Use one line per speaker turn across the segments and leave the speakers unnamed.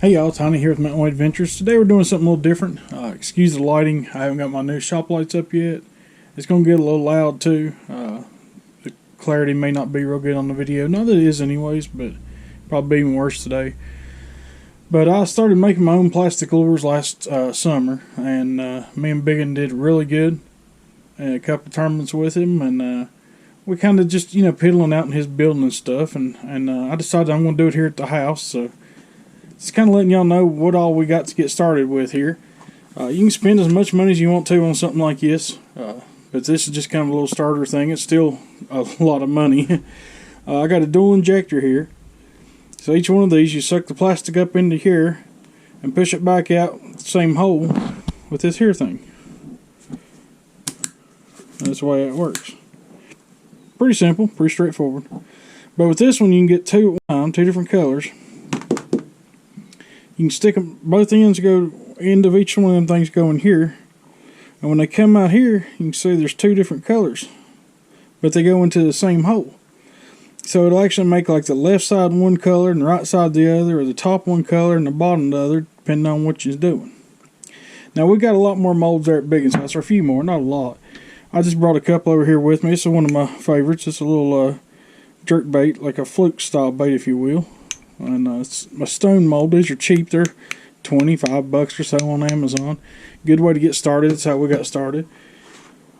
Hey y'all, Tiny here with Mountain Way Adventures. Today we're doing something a little different. Excuse the lighting, I haven't got my new shop lights up yet. It's going to get a little loud too. The clarity may not be real good on the video. Not that it is anyways, but probably even worse today. But I started making my own plastic lures last summer, and me and Biggin did really good. A couple of tournaments with him, and we kind of just, piddling out in his building and stuff. And I decided I'm going to do it here at the house, so just kind of letting y'all know what all we got to get started with here. You can spend as much money as you want to on something like this, but this is just kind of a little starter thing. It's still a lot of money. I got a dual injector here. So each one of these, you suck the plastic up into here and push it back out the same hole with this here thing. That's the way it works. Pretty simple, pretty straightforward. But with this one, you can get two at one time, two different colors. You can stick them, both ends go, end of each one of them things go in here. And when they come out here, you can see there's two different colors. But they go into the same hole. So it'll actually make like the left side one color and the right side the other, or the top one color and the bottom the other, depending on what you're doing. Now we got a lot more molds there at Biggin's house, or a few more, not a lot. I just brought a couple over here with me. This is one of my favorites. It's a little jerk bait, like a fluke style bait, if you will. And it's a stone mold. These are cheap. They're $25 or so on Amazon. Good way to get started. That's how we got started.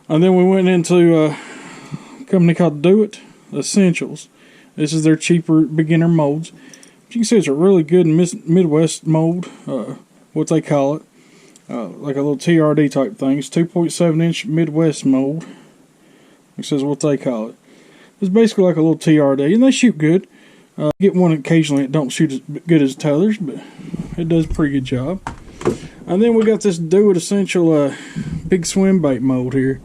And then we went into a company called Do It Essentials. This is their cheaper beginner molds. But you can see it's a really good Midwest mold, what they call it. Like a little TRD type thing. It's 2.7 inch Midwest mold. This is what they call it. It's basically like a little TRD, and they shoot good. Get one occasionally, it don't shoot as good as the others, but it does a pretty good job. And then we got this Do It Essential big swim bait mold here.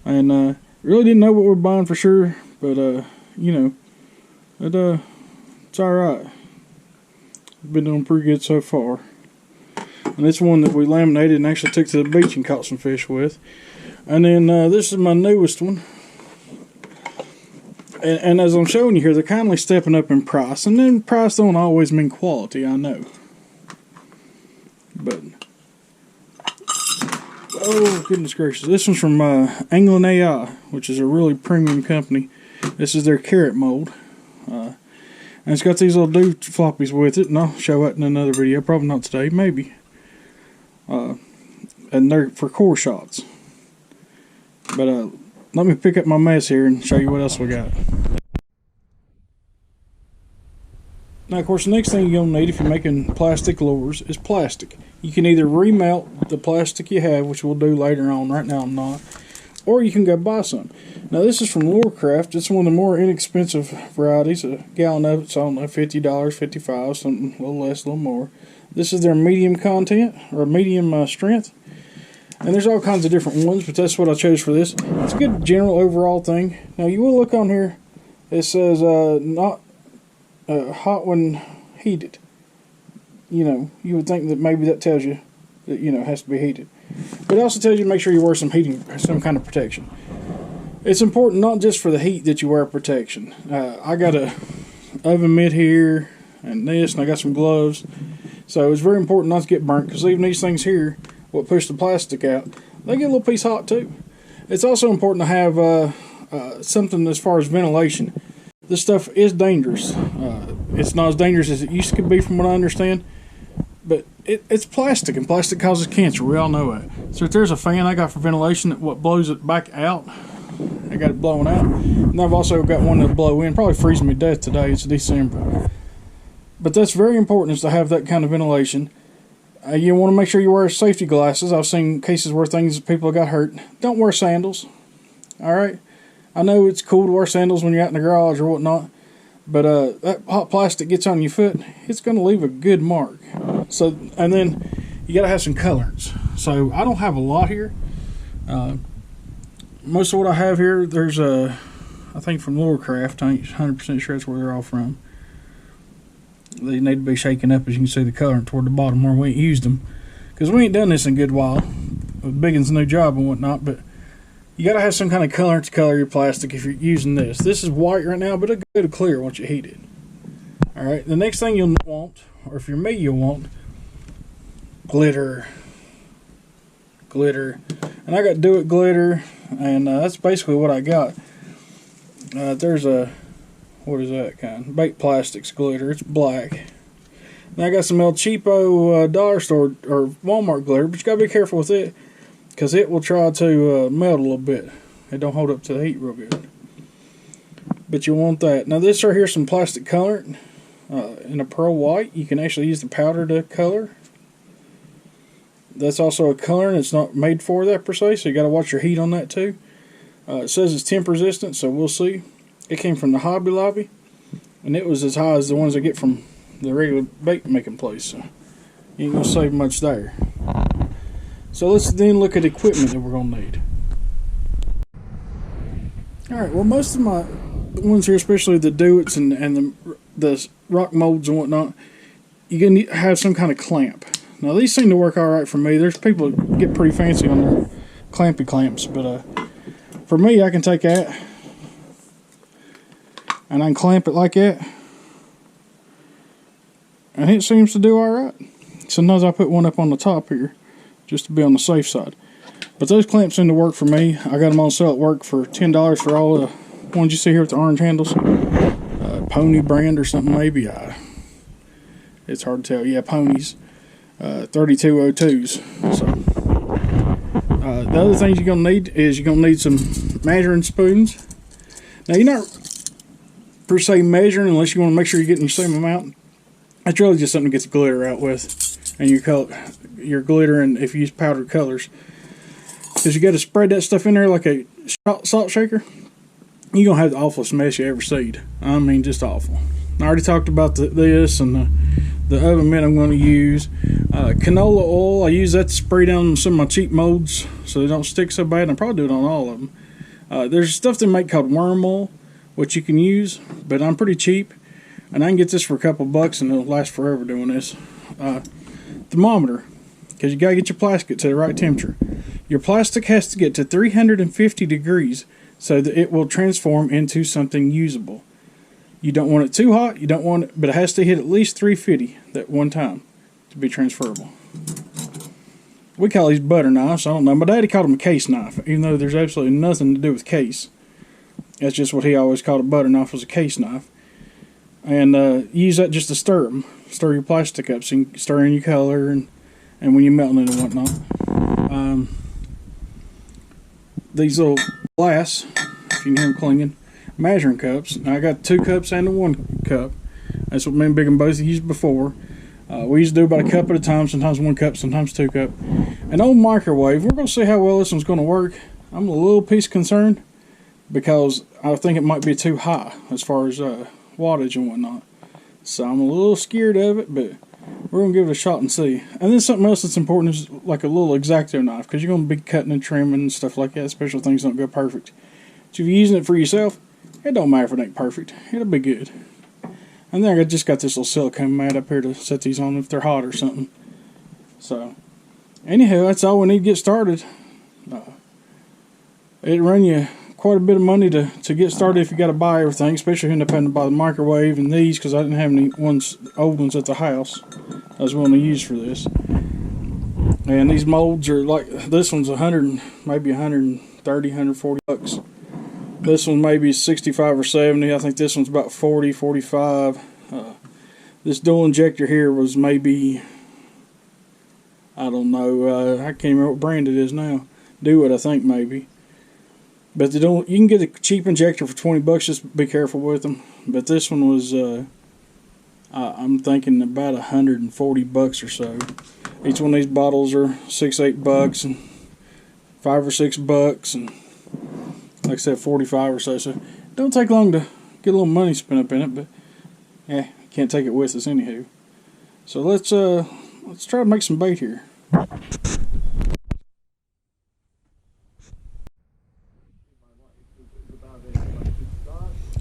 And really didn't know what we were buying for sure, but it's alright. Been doing pretty good so far. And this one that we laminated and actually took to the beach and caught some fish with. And then this is my newest one. And as I'm showing you here, they're kindly stepping up in price. And then price don't always mean quality, I know. But, oh goodness gracious. This one's from England AI, which is a really premium company. This is their carrot mold. And it's got these little dude floppies with it. And I'll show it in another video. Probably not today, maybe. And they're for core shots. But let me pick up my mess here and show you what else we got. Now, of course, the next thing you're going to need if you're making plastic lures is plastic. You can either remelt the plastic you have, which we'll do later on. Right now I'm not. Or you can go buy some. Now, this is from Lorecraft. It's one of the more inexpensive varieties. A gallon of it's, I don't know, $50, $55, something a little less, a little more. This is their medium content, or medium strength. And there's all kinds of different ones, but that's what I chose for this. It's a good general overall thing. Now, you will look on here. It says not hot when heated. You would think that maybe that tells you that, it has to be heated. But it also tells you to make sure you wear some kind of protection. It's important not just for the heat that you wear protection. I got a oven mitt here, and this, and I got some gloves. So it's very important not to get burnt, because even these things here, what push the plastic out, they get a little piece hot too. It's also important to have something as far as ventilation. This stuff is dangerous. It's not as dangerous as it used to be from what I understand, but it's plastic, and plastic causes cancer. We all know that. So if there's a fan I got for ventilation that what blows it back out, I got it blowing out. And I've also got one that'll blow in, probably freezing me to death today. It's December. But that's very important, is to have that kind of ventilation. You want to make sure you wear safety glasses. I've seen cases where people got hurt. Don't wear sandals. Alright? I know it's cool to wear sandals when you're out in the garage or whatnot, but that hot plastic gets on your foot, it's going to leave a good mark. So, and then you got to have some colorants. So I don't have a lot here. Most of what I have here, there's I think from Lorecraft. I ain't 100% sure that's where they're all from. They need to be shaken up, as you can see the colorant toward the bottom where we ain't used them, because we ain't done this in a good while with Biggin's new job and whatnot. But you got to have some kind of colorant to color your plastic if you're using this. This is white right now, but it'll go to clear once you heat it. Alright, the next thing you'll want, or if you're me, you'll want glitter. Glitter. And I got Do It glitter, and that's basically what I got. There's a, what is that kind? Baked Plastics glitter. It's black. And I got some El Cheapo dollar store or Walmart glitter, but you gotta be careful with it, because it will try to melt a little bit. It don't hold up to the heat real good. But you want that. Now this right here is some plastic colorant in a pearl white. You can actually use the powder to color. That's also a colorant. It's not made for that per se, so you got to watch your heat on that too. It says it's temp resistant, so we'll see. It came from the Hobby Lobby, and it was as high as the ones I get from the regular bake making place, so you ain't gonna save much there. So let's then look at equipment that we're gonna need. Alright, well, most of my ones here, especially the Do-Its and the rock molds and whatnot, you're going to have some kind of clamp. Now, these seem to work alright for me. There's people that get pretty fancy on their clampy clamps, but for me, I can take that and I can clamp it like that, and it seems to do alright. Sometimes I put one up on the top here just to be on the safe side. But those clamps seem to work for me. I got them on sale at work for $10 for all the ones you see here with the orange handles. Pony brand or something maybe. It's hard to tell. Yeah, Ponies. 3202s. So the other things you're going to need is you're going to need some measuring spoons. Now you're not per se measuring unless you want to make sure you're getting the same amount. That's really just something to get the glitter out with, and your glitter, and if you use powdered colors. Because you got to spread that stuff in there like a salt shaker. You're going to have the awfulest mess you ever seen. I mean, just awful. I already talked about this and the oven mitt I'm going to use. Canola oil, I use that to spray down some of my cheap molds so they don't stick so bad. And I'll probably do it on all of them. There's stuff they make called worm oil, which you can use, but I'm pretty cheap. And I can get this for a couple bucks and it'll last forever doing this. Thermometer, because you got to get your plastic to the right temperature. Your plastic has to get to 350 degrees so that it will transform into something usable. You don't want it too hot, you don't want it, but it has to hit at least 350 that one time to be transferable. We call these butter knives. I don't know. My daddy called them a case knife, even though there's absolutely nothing to do with case. That's just what he always called a butter knife, was a case knife. And you use that just to stir them. Stir your plastic up so you can stir in your color and when you're melting it and whatnot. These little glass, if you can hear them clinging, measuring cups. Now I got 2 cups and a 1 cup. That's what me and Big and both used before. We used to do about a cup at a time, sometimes 1 cup, sometimes 2 cup. An old microwave, we're going to see how well this one's going to work. I'm a little piece concerned because I think it might be too high as far as wattage and whatnot. So I'm a little scared of it, but we're going to give it a shot and see. And then something else that's important is like a little Exacto knife, because you're going to be cutting and trimming and stuff like that, especially if things don't go perfect. So if you're using it for yourself, it don't matter if it ain't perfect. It'll be good. And then I just got this little silicone mat up here to set these on if they're hot or something. So, anyhow, that's all we need to get started. It'll run you quite a bit of money to get started if you got to buy everything, especially if you end up having to buy the microwave and these, because I didn't have any old ones at the house I was willing to use for this. And these molds are like, this one's 100, maybe 130, 140 bucks. This one maybe 65 or 70. I think this one's about 40, 45. This dual injector here was maybe, I don't know, I can't remember what brand it is now. Do It, I think, maybe. But you can get a cheap injector for 20 bucks, just be careful with them. But this one was, I'm thinking about 140 bucks or so. Each one of these bottles are 6, 8 bucks, and 5 or 6 bucks, and like I said, 45 or so. So it don't take long to get a little money spent up in it, but yeah, can't take it with us anywho. So let's try to make some bait here.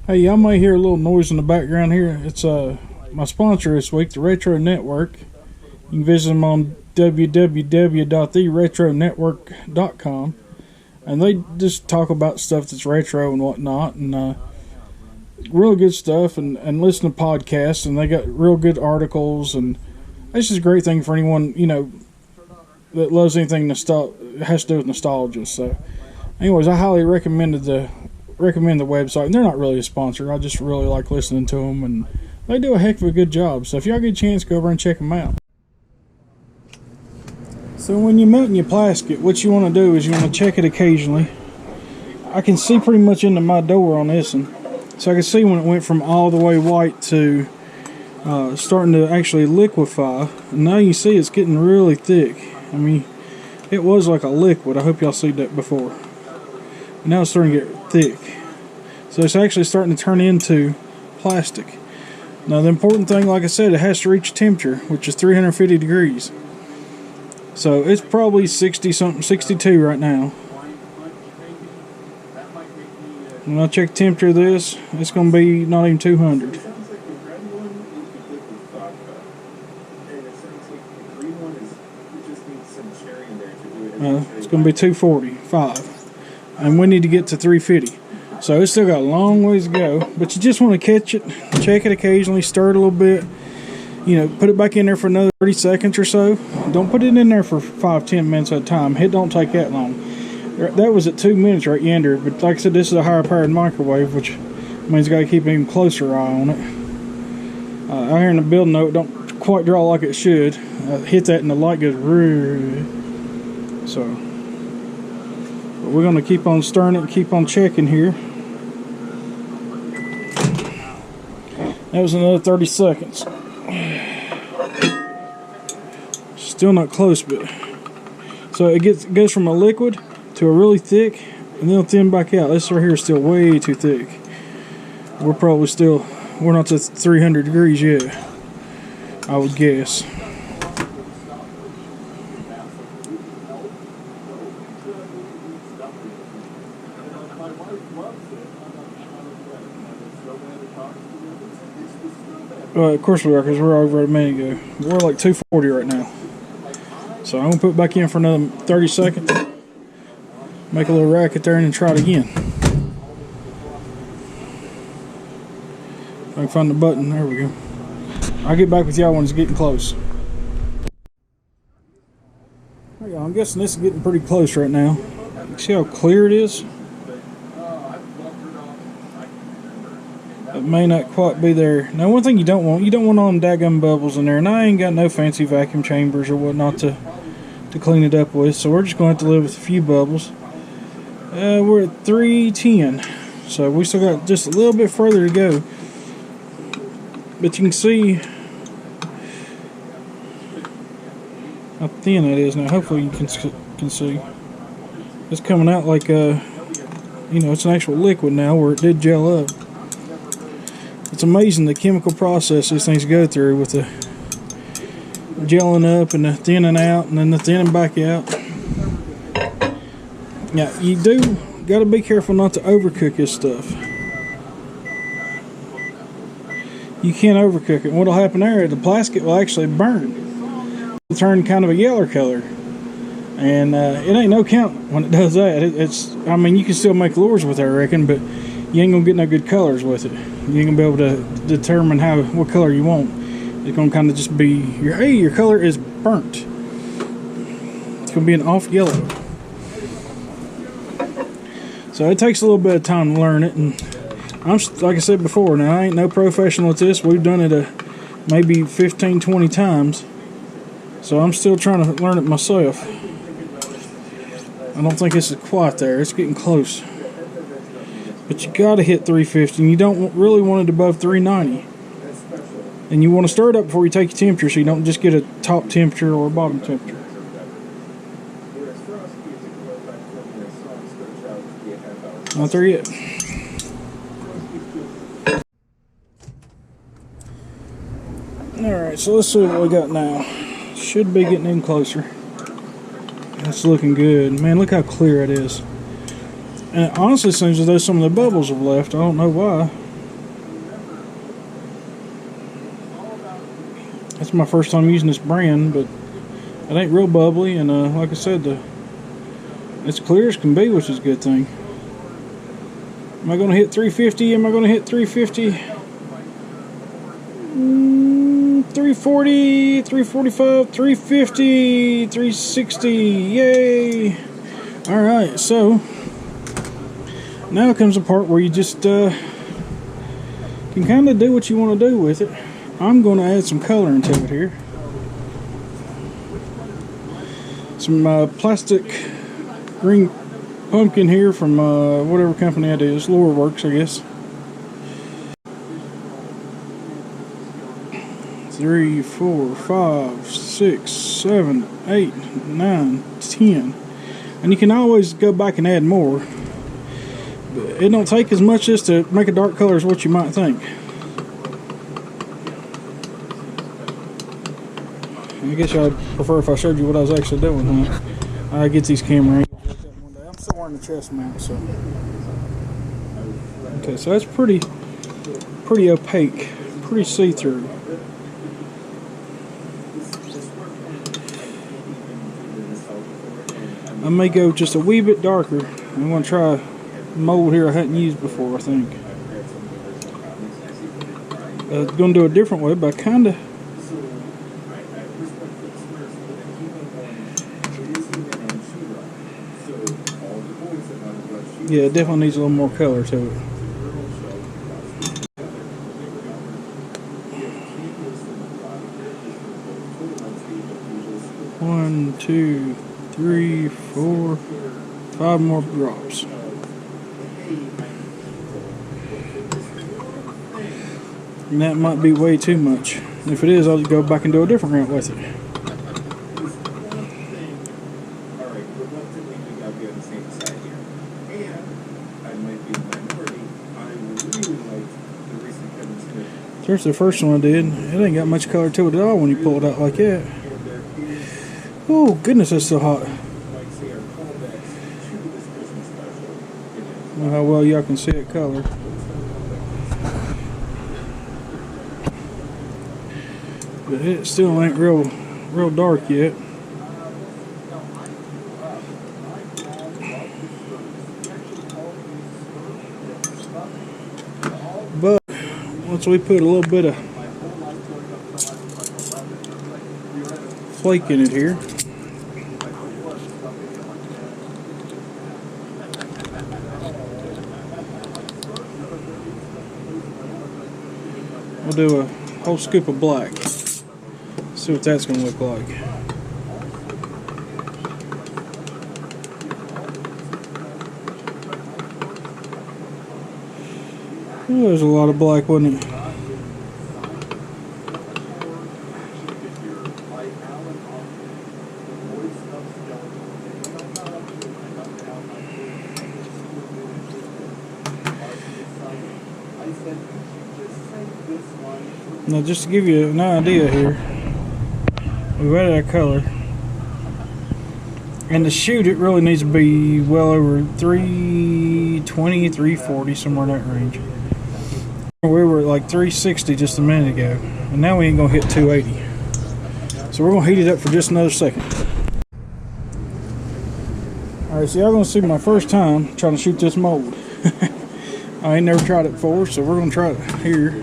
Hey, y'all may hear a little noise in the background here. It's my sponsor this week, the Retro Network. You can visit them on www.theretronetwork.com. And they just talk about stuff that's retro and whatnot. And Really good stuff, and listen to podcasts, and they got real good articles, and it's just a great thing for anyone, you know, that loves anything has to do with nostalgia. So, anyways, I highly recommend the website. And they're not really a sponsor. I just really like listening to them, and they do a heck of a good job. So if y'all get a chance, go over and check them out. So when you're melting your plastic, what you want to do is you want to check it occasionally. I can see pretty much into my door on this one. So I can see when it went from all the way white to starting to actually liquefy. And now you see it's getting really thick. I mean, it was like a liquid. I hope y'all seen that before. Now it's starting to get thick. So it's actually starting to turn into plastic. Now the important thing, like I said, it has to reach temperature, which is 350 degrees. So it's probably 60 something, 62 right now. When I check the temperature of this, it's going to be not even 200. It's going to be 245. And we need to get to 350. So it's still got a long ways to go. But you just want to catch it, check it occasionally, stir it a little bit. You know, put it back in there for another 30 seconds or so. Don't put it in there for 5-10 minutes at a time. It don't take that long. That was at 2 minutes right yonder. But like I said, this is a higher powered microwave, which means you got to keep an even closer eye on it. Out here in the building, though, it don't quite draw like it should. Hit that and the light goes so. But we're going to keep on stirring it and keep on checking here. That was another 30 seconds. Still not close, but so it goes from a liquid to a really thick, and then it'll thin back out. This right here is still way too thick. We're not to 300 degrees yet, I would guess. Of course we are, because we're over a minute ago. We're like 240 right now. So I'm going to put it back in for another 30 seconds. Make a little racket there and then try it again. If I can find the button. There we go. I'll get back with y'all when it's getting close. There you go. I'm guessing this is getting pretty close right now. See how clear it is? It may not quite be there. Now, one thing you don't want all them daggum bubbles in there. And I ain't got no fancy vacuum chambers or whatnot to clean it up with. So we're just going to have to live with a few bubbles. We're at 310. So we still got just a little bit further to go. But you can see how thin it is now. Hopefully you can see. It's coming out like, it's an actual liquid now where it did gel up. It's amazing the chemical process these things go through with the gelling up and the thinning out and then the thinning back out. Now, you do got to be careful not to overcook this stuff. You can't overcook it. And what'll happen there, the plastic will actually burn. It'll turn kind of a yellow color. And it ain't no count when it does that. I mean, you can still make lures with it, I reckon, but you ain't gonna get no good colors with it. You ain't gonna be able to determine what color you want. It's gonna kind of just be your color is burnt. It's gonna be an off yellow. So it takes a little bit of time to learn it, and like I said before, now I ain't no professional at this. We've done it maybe 15-20 times, so I'm still trying to learn it myself. I don't think it's quite there. It's getting close. But you got to hit 350, and you don't really want it above 390. And you want to stir it up before you take your temperature, so you don't just get a top temperature or a bottom temperature. Not there yet. Alright, so let's see what we got now. Should be getting in closer. That's looking good. Man, look how clear it is. And it honestly seems as though some of the bubbles have left. I don't know why. That's my first time using this brand, but it ain't real bubbly. And like I said, it's clear as can be, which is a good thing. Am I going to hit 350? Am I going to hit 350? 340, 345, 350, 360. Yay! Alright, so now comes the part where you just can kind of do what you want to do with it. I'm going to add some color into it here. Some plastic green pumpkin here from whatever company it is, Loreworks, I guess. 3, 4, 5, 6, 7, 8, 9, 10. And you can always go back and add more. But it don't take as much just to make a dark color as what you might think. I guess I'd prefer if I showed you what I was actually doing, huh? I get these camera angles like that one day. I'm still wearing the chest mount, so. Okay, so that's pretty opaque, pretty see-through. I may go just a wee bit darker. I'm going to try a mold here I hadn't used before, I think. Going to do a different way, but I kind of... Yeah, it definitely needs a little more color to it. One, two, 3, 4, 5 more drops. And that might be way too much. If it is, I'll just go back and do a different route with it. There's the first one I did. It ain't got much color to it at all when you pull it out like that. Oh goodness, that's so hot. I don't know how well y'all can see it color. But it still ain't real dark yet. But once we put a little bit of flake in it here, we'll do a whole scoop of black. See what that's going to look like. Oh, there's a lot of black, wasn't it? Now, just to give you an idea here, we've added our color, and to shoot it really needs to be well over 320, 340, somewhere in that range. We were at like 360 just a minute ago, and now we ain't gonna hit 280. So we're gonna heat it up for just another second. Alright, so y'all gonna see my first time trying to shoot this mold. I ain't never tried it before, so we're gonna try it here.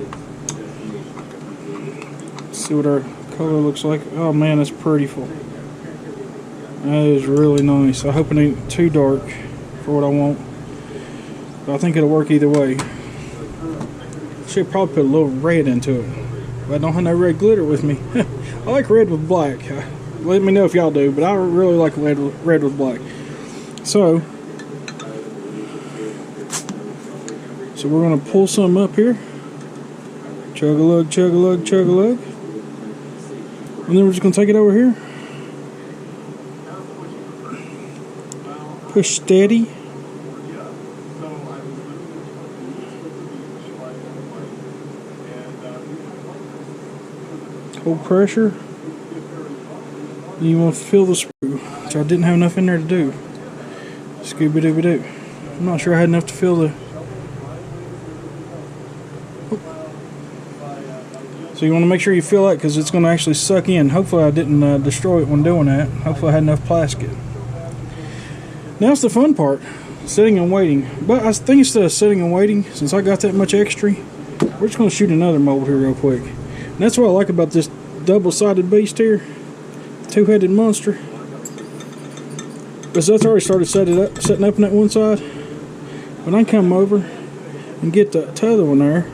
See what our color looks like. Oh man, that's prettyful. That is really nice. I hope it ain't too dark for what I want, but I think it'll work either way. Should probably put a little red into it, but I don't have no red glitter with me. I like red with black. Let me know if y'all do, but I really like red with black. So we're gonna pull some up here. Chug a lug, chug a lug, chug a lug. And then we're just going to take it over here. Push steady. Hold pressure. And you want to fill the screw, which I didn't have enough in there to do. Scooby-Dooby-Doo. I'm not sure I had enough to fill the... So you want to make sure you fill that because it's going to actually suck in. Hopefully I didn't destroy it when doing that. Hopefully I had enough plastic. Now it's the fun part. sitting and waiting. But I think instead of sitting and waiting, since I got that much extra, we're just going to shoot another mold here real quick. And that's what I like about this double-sided beast here, two-headed monster. Because that's already started setting up on that one side. But I can come over and get the other one there.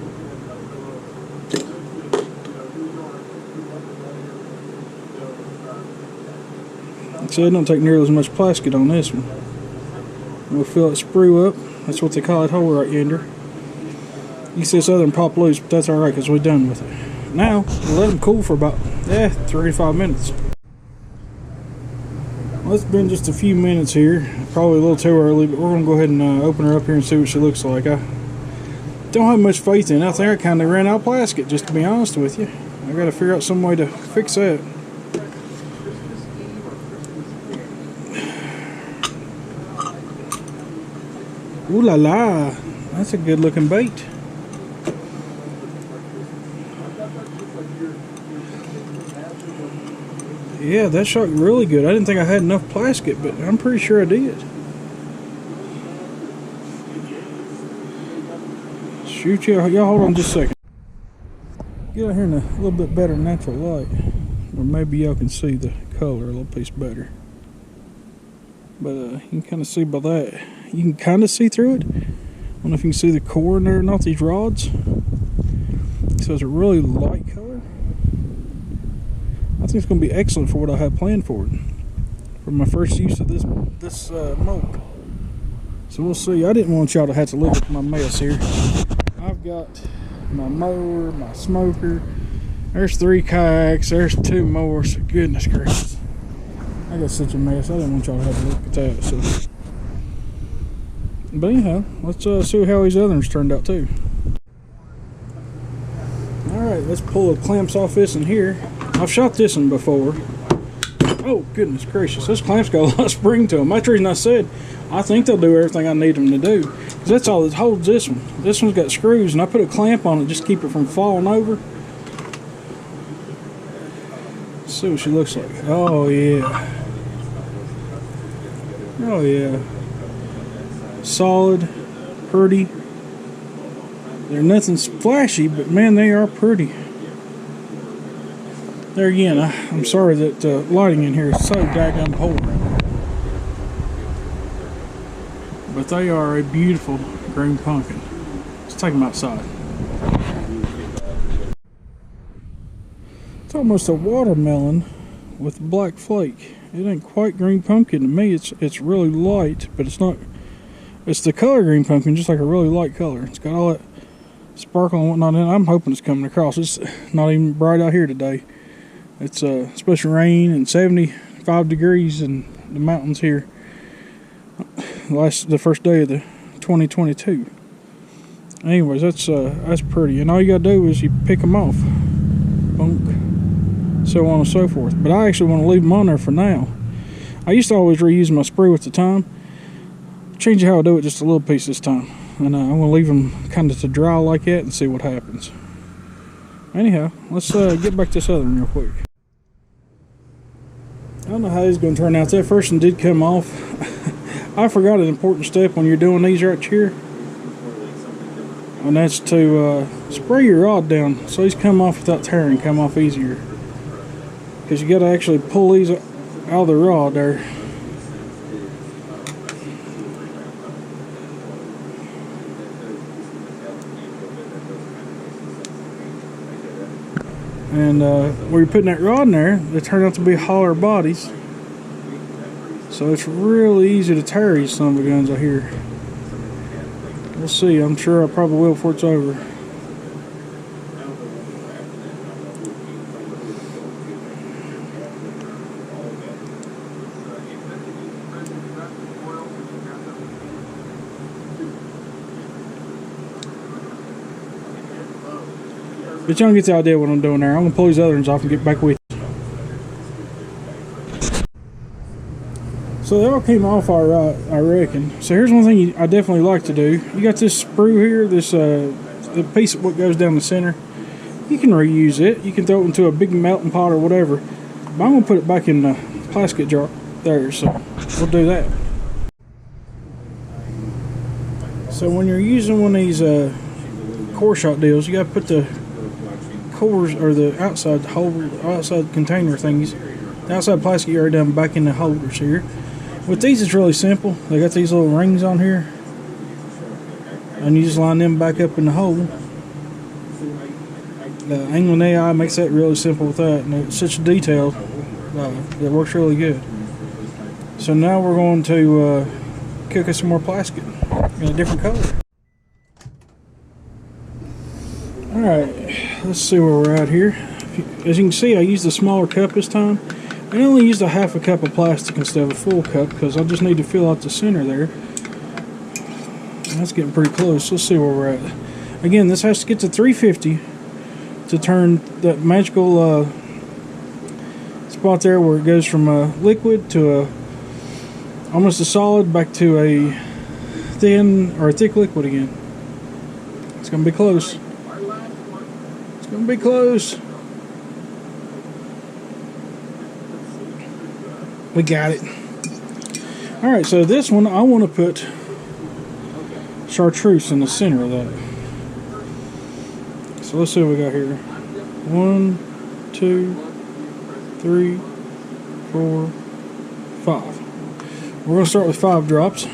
So it don't take nearly as much plastic on this one. We'll fill it sprue up. That's what they call it, hole right yonder. You can see this other one pop loose, but that's alright because we're done with it. Now, we'll let them cool for about 3 to 5 minutes. Well, it's been just a few minutes here. Probably a little too early, but we're going to go ahead and open her up here and see what she looks like. I don't have much faith in it. I think I kind of ran out of plastic, just to be honest with you. I got to figure out some way to fix that. Ooh la la, that's a good looking bait. Yeah, that shot really good. I didn't think I had enough plastic, but I'm pretty sure I did. Shoot, y'all hold on just a second. Get out here in a little bit better natural light, or maybe y'all can see the color a little piece better. But you can kind of see by that. You can kind of see through it. I don't know if you can see the core in there, not these rods. So it's a really light color. I think it's going to be excellent for what I have planned for it. For my first use of this mold. So we'll see. I didn't want y'all to have to look at my mess here. I've got my mower, my smoker. There's 3 kayaks. There's 2 more. So goodness gracious. I got such a mess. I didn't want y'all to have to look at that. So. But anyhow, let's see how these other ones turned out too. Alright, let's pull the clamps off this in here. I've shot this one before. Oh, goodness gracious. This clamp's got a lot of spring to them. That's the reason I said I think they'll do everything I need them to do. Because that's all that holds this one. This one's got screws, and I put a clamp on it just to keep it from falling over. Let's see what she looks like. Oh, yeah. Oh, yeah. Solid, pretty. They're nothing flashy, but man, they are pretty. There again, I'm sorry that the lighting in here is so daggum poor. But they are a beautiful green pumpkin. Let's take them outside. It's almost a watermelon with black flake. It ain't quite green pumpkin to me. It's really light, but it's not. It's the color green pumpkin, just like a really light color. It's got all that sparkle and whatnot in it. I'm hoping it's coming across. It's not even bright out here today. It's supposed to rain and 75 degrees in the mountains here. The first day of the 2022. Anyways, that's pretty. And all you gotta do is you pick them off. Bonk. So on and so forth. But I actually want to leave them on there for now. I used to always reuse my sprue with the time. Change how I do it just a little piece this time, and I'm gonna leave them kind of to dry like that and see what happens. Anyhow, let's get back to this other one real quick. I don't know how this is gonna turn out. That first one did come off. I forgot an important step when you're doing these right here, and that's to spray your rod down so these come off without tearing, come off easier. Because you got to actually pull these out of the rod there. And where you're putting that rod in there, they turn out to be holler bodies. So it's really easy to tear these son of a guns out here. We'll see. I'm sure I probably will before it's over. But y'all get the idea what I'm doing there. I'm going to pull these other ones off and get back with you. So they all came off alright, I reckon. So here's one thing I definitely like to do. You got this sprue here, this the piece of what goes down the center. You can reuse it. You can throw it into a big melting pot or whatever. But I'm going to put it back in the plastic jar there, so we'll do that. So when you're using one of these core shot deals, you got to put the cores or the outside container thingies, the outside plastic area down back in the holders here. With these, it's really simple. They got these little rings on here, and you just line them back up in the hole. Angling AI makes that really simple with that, and it's such a detail that works really good. So now we're going to cook us some more plastic in a different color. Alright, let's see where we're at here. As you can see, I used a smaller cup this time. I only used a half a cup of plastic instead of a full cup because I just need to fill out the center there. And that's getting pretty close. Let's see where we're at. Again, this has to get to 350 to turn that magical spot there where it goes from a liquid to almost a solid back to a thin or a thick liquid again. It's going to be close. It's going to be close. We got it. Alright, so this one I want to put Chartreuse in the center of that. So let's see what we got here. 1, 2, 3, 4, 5. We're going to start with 5 drops. I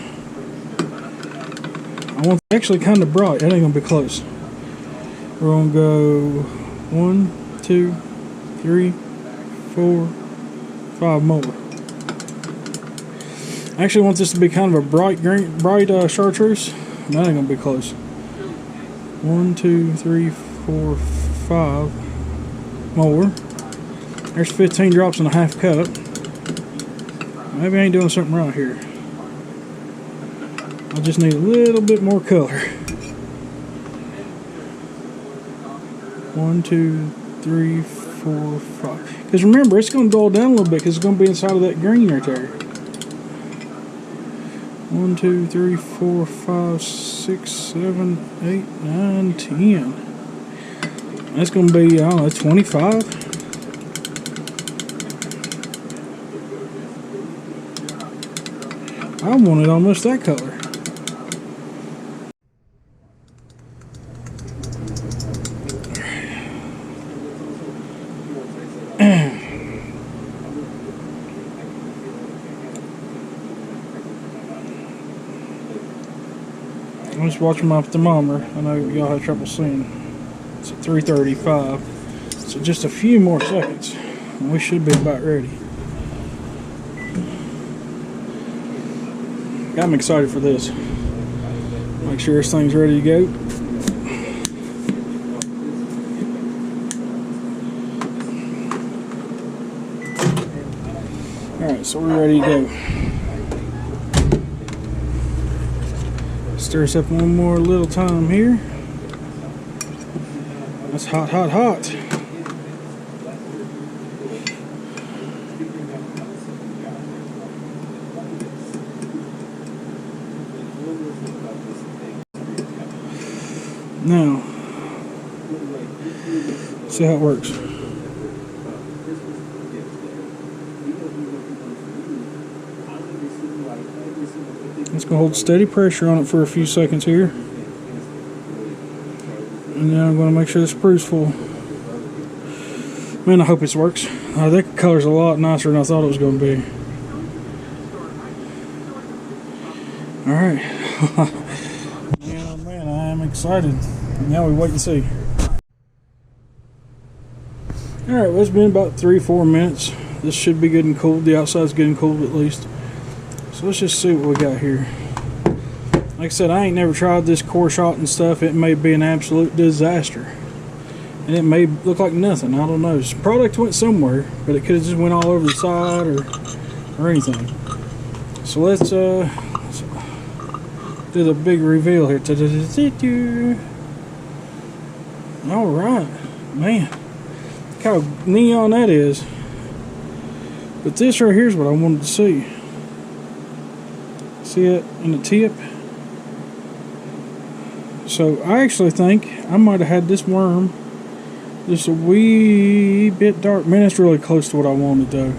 want actually kind of bright. That ain't going to be close. We're going to go 1, 2, 3, 4, 5 more. I actually want this to be kind of a bright green, chartreuse. That ain't going to be close. 1, 2, 3, 4, 5 more. There's 15 drops in a half cup. Maybe I ain't doing something right here. I just need a little bit more color. 1, 2, 3, 4, 5. Because remember, it's going to dull down a little bit because it's going to be inside of that green right there. 1, 2, 3, 4, 5, 6, 7, 8, 9, 10. That's going to be, I don't know, 25. I wanted almost that color. I'm just watching my thermometer. I know y'all have trouble seeing. It's at 3:35. So just a few more seconds, and we should be about ready. I'm excited for this. Make sure this thing's ready to go. Alright, so we're ready to go. Stir us up one more little time here. That's hot, hot, hot. Now, see how it works. It's going to hold steady pressure on it for a few seconds here. And then I'm going to make sure the sprue's full. Man, I hope this works. That color's a lot nicer than I thought it was going to be. Alright. Man, I am excited. Now we wait and see. Alright, well, it's been about 3-4 minutes. This should be good and cooled. The outside's good and cooled at least. So let's just see what we got here. Like I said, I ain't never tried this core shot and stuff. It may be an absolute disaster. And it may look like nothing. I don't know. This product went somewhere, but it could have just went all over the side or anything. So let's do the big reveal here. Alright. Man. Look how neon that is. But this right here is what I wanted to see. See it in the tip? So I actually think I might have had this worm just a wee bit dark. Man, it's really close to what I wanted though. A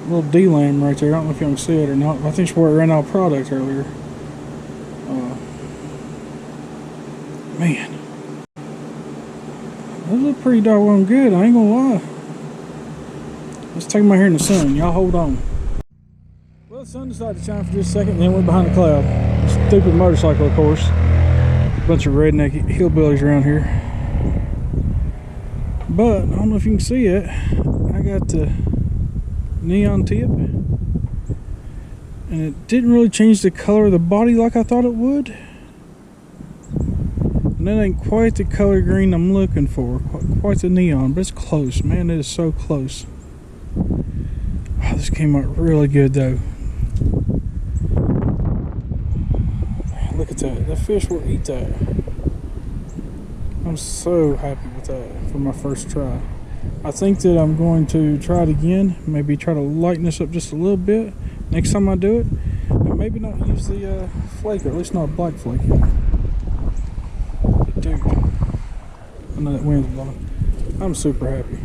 little D-lamb right there. I don't know if you can see it or not. I think it's where it ran out of product earlier. Man, those look pretty doggone good, I ain't gonna lie. Let's take them out here in the sun. Y'all hold on. Well, the sun decided to shine for just a second, then went behind a cloud. Stupid motorcycle, of course. Bunch of redneck hillbillies around here. But I don't know if you can see it. I got the neon tip, and it didn't really change the color of the body like I thought it would. And that ain't quite the color green I'm looking for. Quite the neon, but it's close. Man, it is so close. Oh, this came out really good though. Look at that. That fish will eat that. I'm so happy with that for my first try. I think that I'm going to try it again. Maybe try to lighten this up just a little bit next time I do it. And maybe not use the flaker, at least not black flaker. Dude, I know that wind's blowing. I'm super happy.